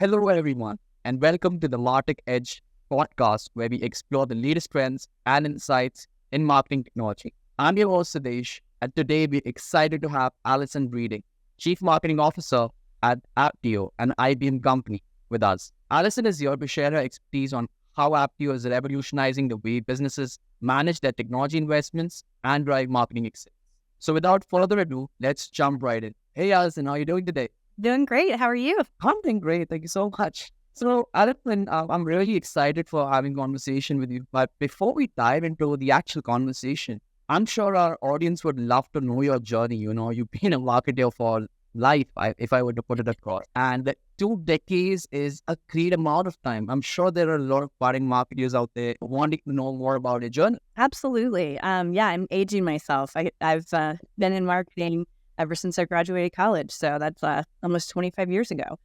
Hello, everyone, and welcome to the MarTech Edge podcast, where we explore the latest trends and insights in marketing technology. I'm your host, Sadesh, and today we're excited to have Alison Breeding, Chief Marketing Officer at Apptio, an IBM company, with us. Alison is here to share her expertise on how Apptio is revolutionizing the way businesses manage their technology investments and drive marketing excellence. So, without further ado, let's jump right in. Hey, Alison, how are you doing today? Doing great. How are you? I'm doing great. Thank you so much. So, Alison, I'm really excited for having a conversation with you. But before we dive into the actual conversation, I'm sure our audience would love to know your journey. You've been a marketer for life, if I were to put it across. And that 2 decades is a great amount of time. I'm sure there are a lot of budding marketers out there wanting to know more about your journey. Absolutely. Yeah, I'm aging myself. I've been in marketing ever since I graduated college. So that's almost 25 years ago.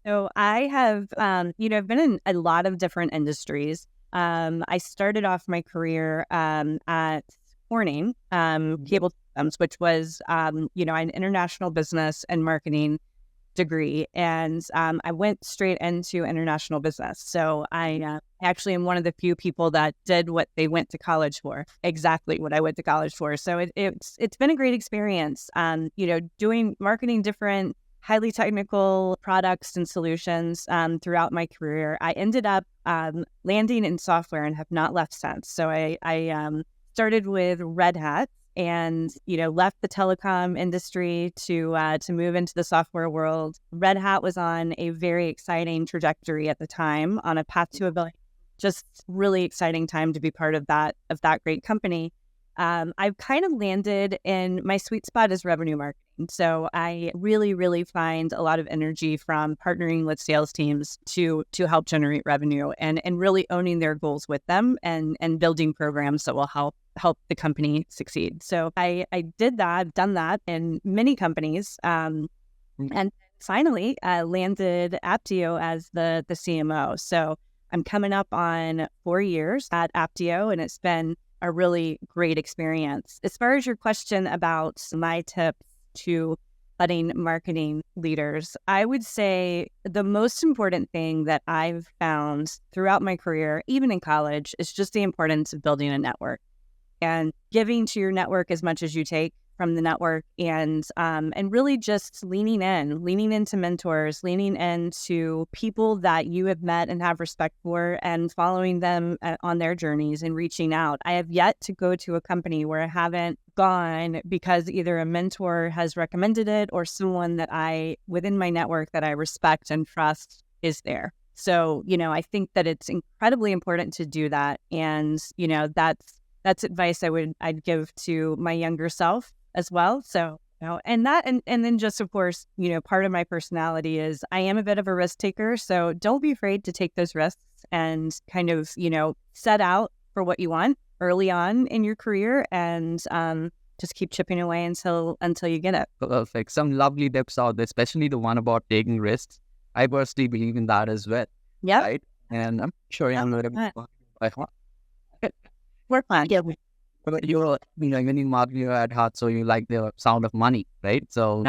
So I have, I've been in a lot of different industries. I started off my career at Corning Cable Systems, which was, an international business and marketing degree. And I went straight into international business. So I actually am one of the few people that did what they went to college for, exactly what I went to college for. So it's been a great experience, doing marketing different highly technical products and solutions throughout my career. I ended up landing in software and have not left since. So I started with Red Hat and, left the telecom industry to move into the software world. Red Hat was on a very exciting trajectory at the time, on a path to $1 billion. Just really exciting time to be part of that great company. I've kind of landed in my sweet spot is revenue marketing. So I really, really find a lot of energy from partnering with sales teams to help generate revenue and really owning their goals with them and building programs that will help the company succeed. So I did that. I've done that in many companies. And finally landed Apptio as the CMO. So I'm coming up on 4 years at Apptio, and it's been a really great experience. As far as your question about my tips to budding marketing leaders, I would say the most important thing that I've found throughout my career, even in college, is just the importance of building a network and giving to your network as much as you take from the network, and really just leaning into mentors, leaning into people that you have met and have respect for, and following them on their journeys and reaching out. I have yet to go to a company where I haven't gone because either a mentor has recommended it or someone that within my network that I respect and trust is there. So, I think that it's incredibly important to do that. And, that's advice I'd give to my younger self as well. So, and then just, of course, part of my personality is I am a bit of a risk taker. So don't be afraid to take those risks and kind of, set out for what you want early on in your career, and just keep chipping away until you get it. Perfect. Some lovely tips out there, especially the one about taking risks. I personally believe in that as well. Yeah. Right. And I'm sure I'm not We're fine. Yeah. But you're, winning marketing at heart, so you like the sound of money, right? So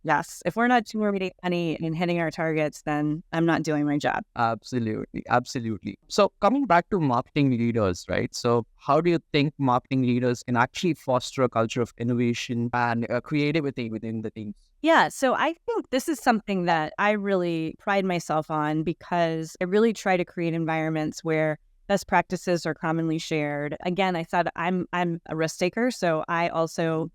yes, if we're not generating money and hitting our targets, then I'm not doing my job. Absolutely. So coming back to marketing leaders, right? So how do you think marketing leaders can actually foster a culture of innovation and creativity within the teams? Yeah, so I think this is something that I really pride myself on, because I really try to create environments where best practices are commonly shared. Again, I said I'm a risk taker, so I also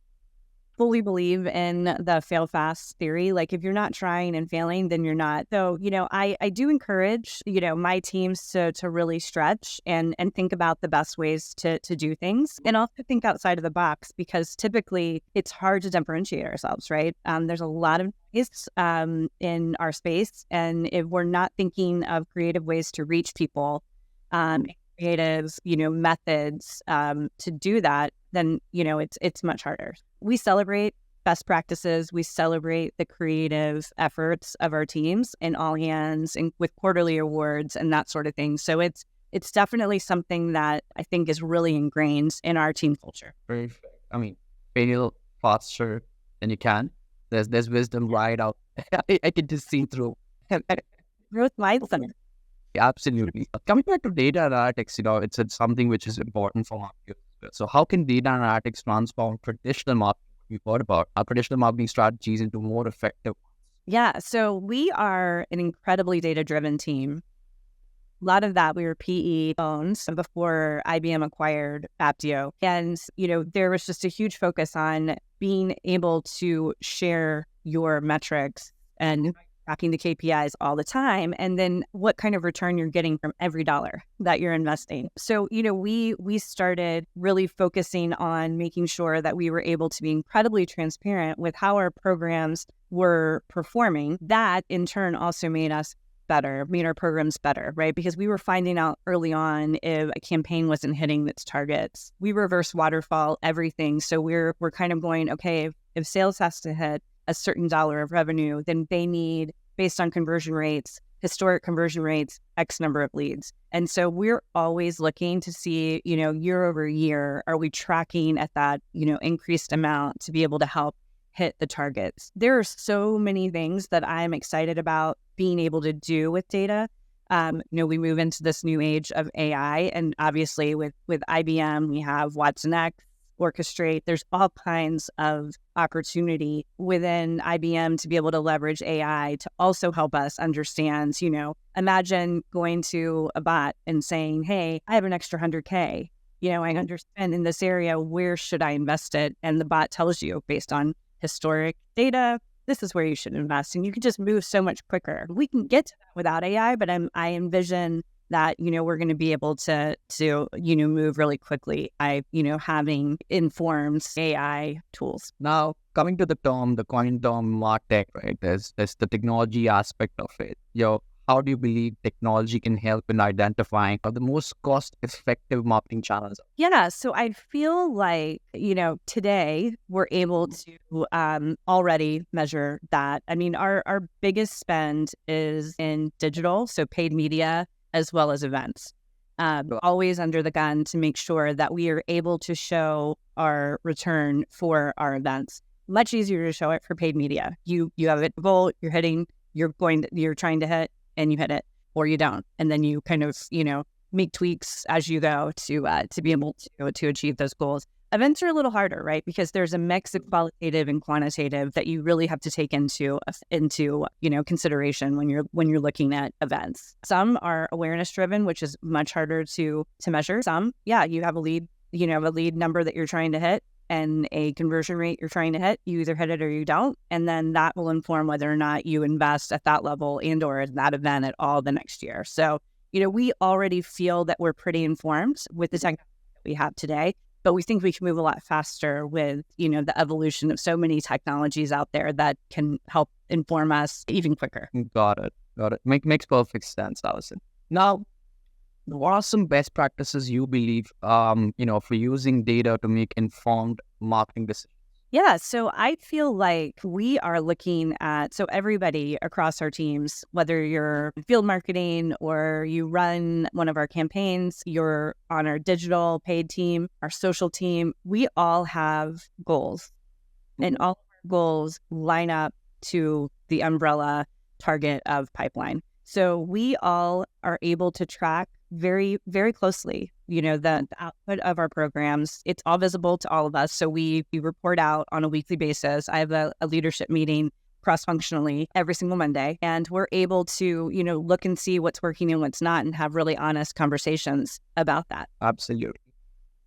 fully believe in the fail fast theory. Like, if you're not trying and failing, then you're not. So, I do encourage, my teams to really stretch and think about the best ways to do things, and also think outside of the box, because typically it's hard to differentiate ourselves, right? There's a lot of noise in our space, and if we're not thinking of creative ways to reach people, creative, methods to do that, then, it's much harder. We celebrate best practices. We celebrate the creative efforts of our teams in all hands and with quarterly awards and that sort of thing. So it's definitely something that I think is really ingrained in our team culture. Perfect. I mean, fail faster than you can. There's wisdom right out. I can just see through. Growth mindset. Absolutely. Coming back to data analytics, it's something which is important for marketers. So how can data analytics transform traditional marketing we've heard about, our traditional marketing strategies into more effective? Yeah, so we are an incredibly data-driven team. A lot of that we were PE owned before IBM acquired Apptio. And, there was just a huge focus on being able to share your metrics and tracking the KPIs all the time, and then what kind of return you're getting from every dollar that you're investing. So, we started really focusing on making sure that we were able to be incredibly transparent with how our programs were performing. That in turn also made our programs better, right? Because we were finding out early on if a campaign wasn't hitting its targets. We reverse waterfall everything. So we're kind of going, okay, if sales has to hit a certain dollar of revenue, then they need, based on conversion rates, historic conversion rates, X number of leads. And so we're always looking to see, year over year, are we tracking at that, increased amount to be able to help hit the targets. There are so many things that I'm excited about being able to do with data. We move into this new age of AI, and obviously with IBM, we have Watson X, Orchestrate. There's all kinds of opportunity within IBM to be able to leverage AI to also help us understand, imagine going to a bot and saying, hey, I have an extra 100K. I understand in this area, where should I invest it? And the bot tells you based on historic data, this is where you should invest. And you can just move so much quicker. We can get to that without AI, but I envision that, we're going to be able to move really quickly by, having informed AI tools. Now, coming to the coin term MarTech, right? There's the technology aspect of it. How do you believe technology can help in identifying the most cost-effective marketing channels? Yeah, so I feel like, today we're able to already measure that. I mean, our biggest spend is in digital, so paid media, as well as events. Always under the gun to make sure that we are able to show our return for our events. Much easier to show it for paid media. You have a goal, you're trying to hit, and you hit it, or you don't, and then you kind of make tweaks as you go to be able to achieve those goals. Events are a little harder, right? Because there's a mix of qualitative and quantitative that you really have to take into consideration when you're looking at events. Some are awareness driven, which is much harder to measure. Some, you have a lead number that you're trying to hit and a conversion rate you're trying to hit. You either hit it or you don't, and then that will inform whether or not you invest at that level and or at that event at all the next year. So, we already feel that we're pretty informed with the technology that we have today, but we think we can move a lot faster with, the evolution of so many technologies out there that can help inform us even quicker. Got it. Makes perfect sense, Alison. Now, what are some best practices you believe, for using data to make informed marketing decisions? Yeah, so I feel like we are looking at, so everybody across our teams, whether you're field marketing or you run one of our campaigns, you're on our digital paid team, our social team, we all have goals. And all of our goals line up to the umbrella target of pipeline. So we all are able to track very, very closely, the output of our programs. It's all visible to all of us. So we report out on a weekly basis. I have a leadership meeting cross-functionally every single Monday, and we're able to, look and see what's working and what's not and have really honest conversations about that. Absolutely.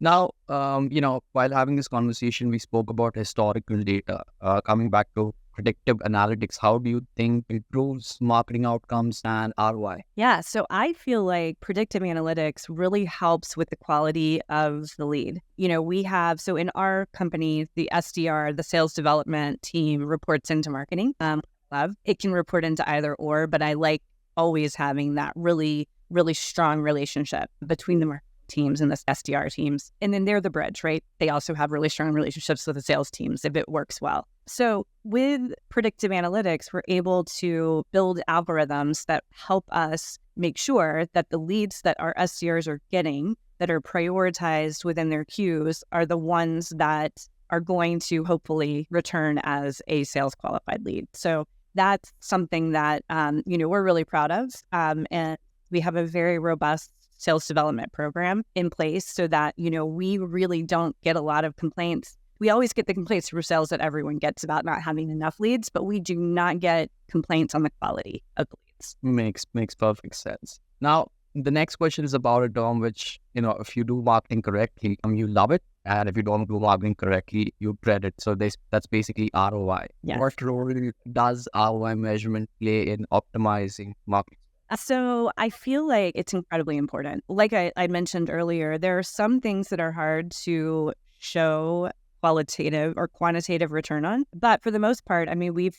Now, while having this conversation, we spoke about historical data. Coming back to predictive analytics, how do you think improves marketing outcomes and ROI? Yeah, so I feel like predictive analytics really helps with the quality of the lead. We have, so in our company, the SDR, the sales development team reports into marketing. It can report into either or, but I like always having that really, really strong relationship between the marketing teams and the SDR teams. And then they're the bridge, right? They also have really strong relationships with the sales teams if it works well. So with predictive analytics, we're able to build algorithms that help us make sure that the leads that our SDRs are getting that are prioritized within their queues are the ones that are going to hopefully return as a sales qualified lead. So that's something that, we're really proud of. And we have a very robust sales development program in place so that, we really don't get a lot of complaints. We always get the complaints through sales that everyone gets about not having enough leads, but we do not get complaints on the quality of leads. Makes perfect sense. Now, the next question is about a term which, if you do marketing correctly, you love it. And if you don't do marketing correctly, you dread it. So that's basically ROI. Yes. What role does ROI measurement play in optimizing marketing? So I feel like it's incredibly important. Like I mentioned earlier, there are some things that are hard to show qualitative or quantitative return on, but for the most part, I mean, we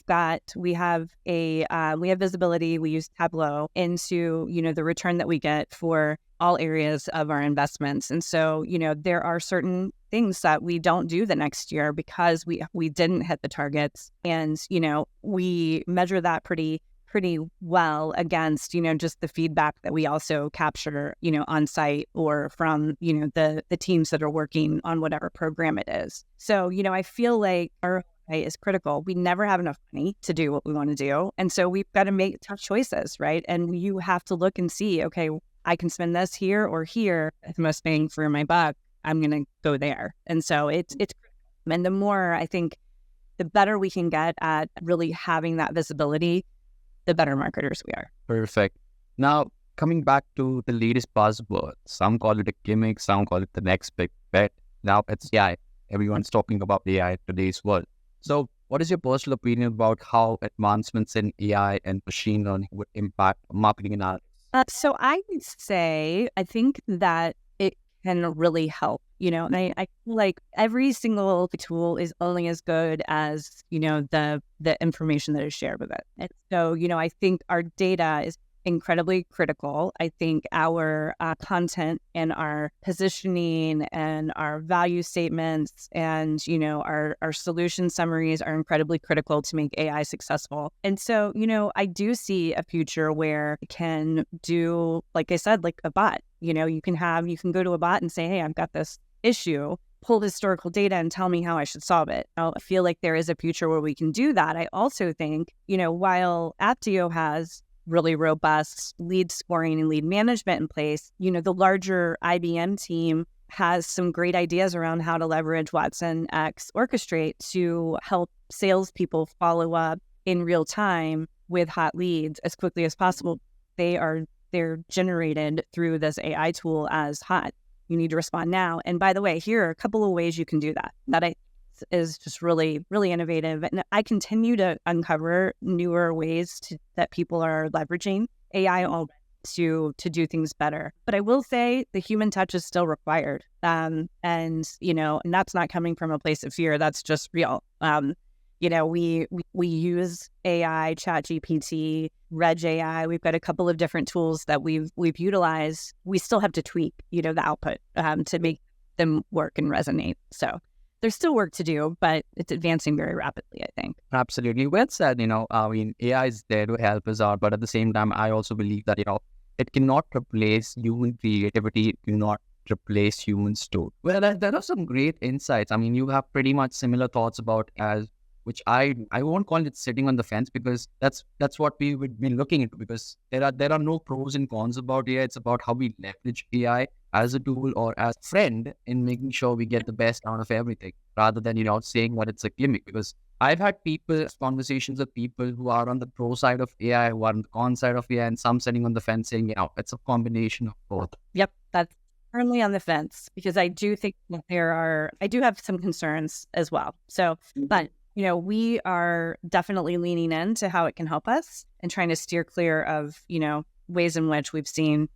have visibility. We use Tableau into the return that we get for all areas of our investments, and so there are certain things that we don't do the next year because we didn't hit the targets, and we measure that pretty well against, just the feedback that we also capture, on site or from, the teams that are working on whatever program it is. So, I feel like ROI is critical. We never have enough money to do what we want to do. And so we've got to make tough choices, right? And you have to look and see, okay, I can spend this here or here at the most bang for my buck. I'm going to go there. And so it's critical. And the more, I think, the better we can get at really having that visibility, the better marketers we are. Perfect. Now, coming back to the latest buzzword, some call it a gimmick, some call it the next big bet. Now it's AI. Everyone's talking about AI in today's world. So what is your personal opinion about how advancements in AI and machine learning would impact marketing analytics? So I would say, I think that it can really help, and I feel like every single tool is only as good as, the information that is shared with it. And so, I think our data is incredibly critical. I think our content and our positioning and our value statements and, our solution summaries are incredibly critical to make AI successful. And so, I do see a future where it can do, like I said, like a bot. You can go to a bot and say, hey, I've got this issue, pull historical data and tell me how I should solve it. I feel like there is a future where we can do that. I also think, while Apptio has really robust lead scoring and lead management in place, the larger IBM team has some great ideas around how to leverage Watson X Orchestrate to help salespeople follow up in real time with hot leads as quickly as possible. They're generated through this AI tool as hot. You need to respond now. And by the way, here are a couple of ways you can do that. That is just really, really innovative. And I continue to uncover newer ways that people are leveraging AI to do things better. But I will say the human touch is still required. And that's not coming from a place of fear. That's just real. We use AI, ChatGPT, Reg AI. We've got a couple of different tools that we've utilized. We still have to tweak, the output to make them work and resonate. So there's still work to do, but it's advancing very rapidly, I think. Absolutely. Well said. AI is there to help us out, but at the same time, I also believe that, it cannot replace human creativity. It cannot replace human story. Well, there are some great insights. I mean, you have pretty much similar thoughts about which I won't call it sitting on the fence, because that's what we would be looking into, because there are no pros and cons about AI. It's about how we leverage AI as a tool or as a friend in making sure we get the best out of everything, rather than, saying what it's a gimmick. Because I've had conversations with people who are on the pro side of AI, who are on the con side of AI, and some sitting on the fence saying, it's a combination of both. Yep, that's firmly on the fence, because I do think that I do have some concerns as well. So, but we are definitely leaning into how it can help us and trying to steer clear of, ways in which we've seen,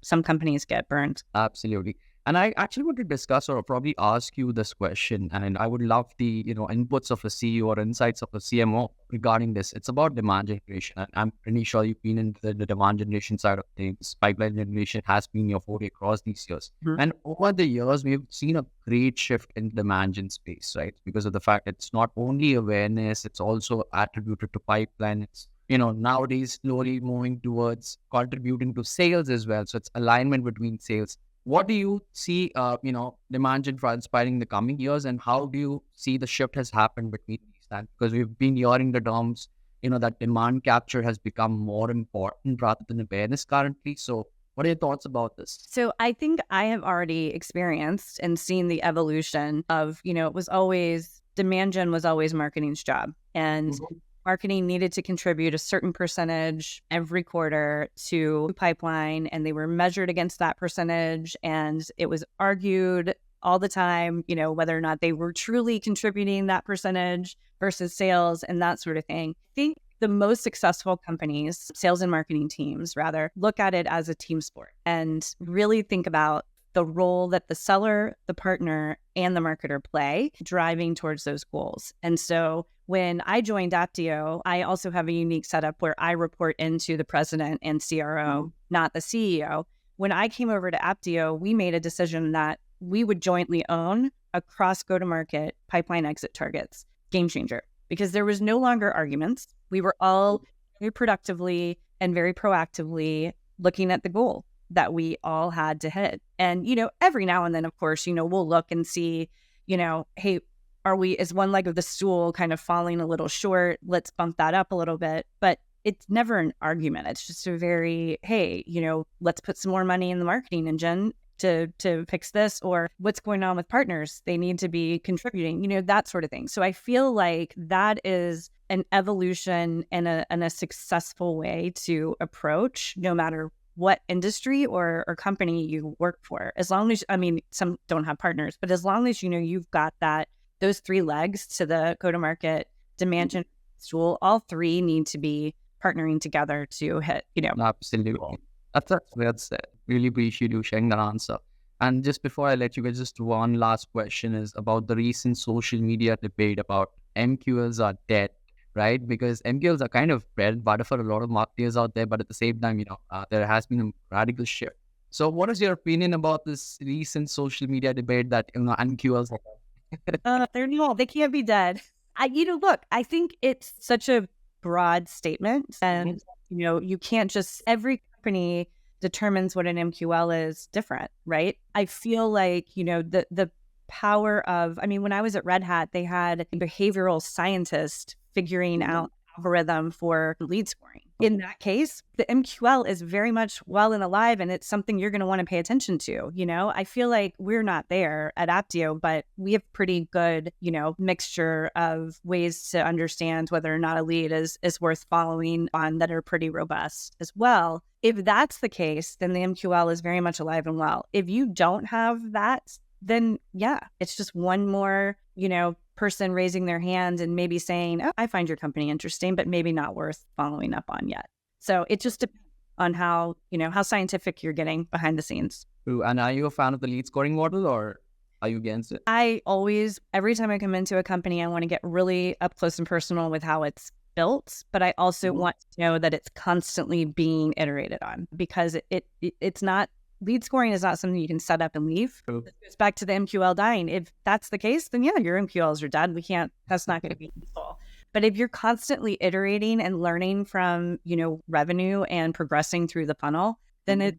some companies get burned. Absolutely. And I actually want to discuss or probably ask you this question, and I would love the, inputs of a CEO or insights of a CMO regarding this. It's about demand generation. And I'm pretty sure you've been in the demand generation side of things. Pipeline generation has been your forte across these years. Mm-hmm. And over the years, we've seen a great shift in demand gen space, right? Because of the fact that it's not only awareness, it's also attributed to pipeline. It's nowadays slowly moving towards contributing to sales as well. So it's alignment between sales. What do you see, demand gen transpiring in the coming years, and how do you see the shift has happened between these times? Because we've been hearing the terms that demand capture has become more important rather than awareness currently. So what are your thoughts about this? So I think I have already experienced and seen the evolution of, it was always, demand gen was always marketing's job. And marketing needed to contribute a certain percentage every quarter to pipeline, and they were measured against that percentage. And it was argued all the time, whether or not they were truly contributing that percentage versus sales and that sort of thing. I think the most successful companies, sales and marketing teams rather, look at it as a team sport and really think about the role that the seller, the partner, and the marketer play driving towards those goals. And so when I joined Apptio, I also have a unique setup where I report into the president and CRO, not the CEO. When I came over to Apptio, we made a decision that we would jointly own across go-to-market pipeline exit targets. Game changer, because there was no longer arguments. We were all very productively and very proactively looking at the goal that we all had to hit. And, every now and then, of course, we'll look and see, hey, is one leg of the stool kind of falling a little short? Let's bump that up a little bit. But it's never an argument. It's just a very, hey, let's put some more money in the marketing engine to fix this, or what's going on with partners. They need to be contributing, that sort of thing. So I feel like that is an evolution and a successful way to approach no matter what industry or company you work for. As long as, some don't have partners, but as long as, you've got those three legs to the go-to-market demand gen stool, all three need to be partnering together to hit, Absolutely. That's it. Really appreciate you sharing that answer. And just before I let you go, just one last question is about the recent social media debate about MQLs are dead, right? Because MQLs are kind of bread and butter for a lot of marketers out there, but at the same time, there has been a radical shift. So what is your opinion about this recent social media debate that, MQLs are they can't be dead. Look, I think it's such a broad statement, and, you can't just, every company determines what an MQL is different, right? I feel like, the power of, when I was at Red Hat, they had a behavioral scientist figuring out algorithm for lead scoring. In that case, the MQL is very much well and alive, and it's something you're going to want to pay attention to. I feel like we're not there at Apptio, but we have pretty good, mixture of ways to understand whether or not a lead is worth following on that are pretty robust as well. If that's the case, then the MQL is very much alive and well. If you don't have that, then yeah, it's just one more, person raising their hand and maybe saying, oh, I find your company interesting, but maybe not worth following up on yet. So it just depends on how scientific you're getting behind the scenes. True. And are you a fan of the lead scoring model, or are you against it? I always, every time I come into a company, I want to get really up close and personal with how it's built, but I also want to know that it's constantly being iterated on, because it's not, lead scoring is not something you can set up and leave. True. It goes back to the MQL dying. If that's the case, then yeah, your MQLs are dead. That's not going to be useful. But if you're constantly iterating and learning from, revenue and progressing through the funnel, then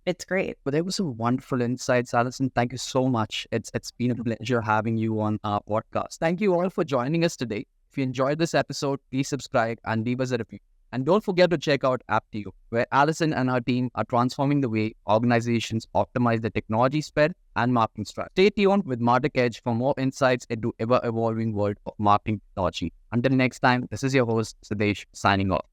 it's great. But there was some wonderful insights, Alison. Thank you so much. It's been a pleasure having you on our podcast. Thank you all for joining us today. If you enjoyed this episode, please subscribe and leave us a review. And don't forget to check out Apptio, where Alison and her team are transforming the way organizations optimize their technology spend and marketing strategy. Stay tuned with MarTech Edge for more insights into ever-evolving world of marketing technology. Until next time, this is your host, Sadesh, signing off.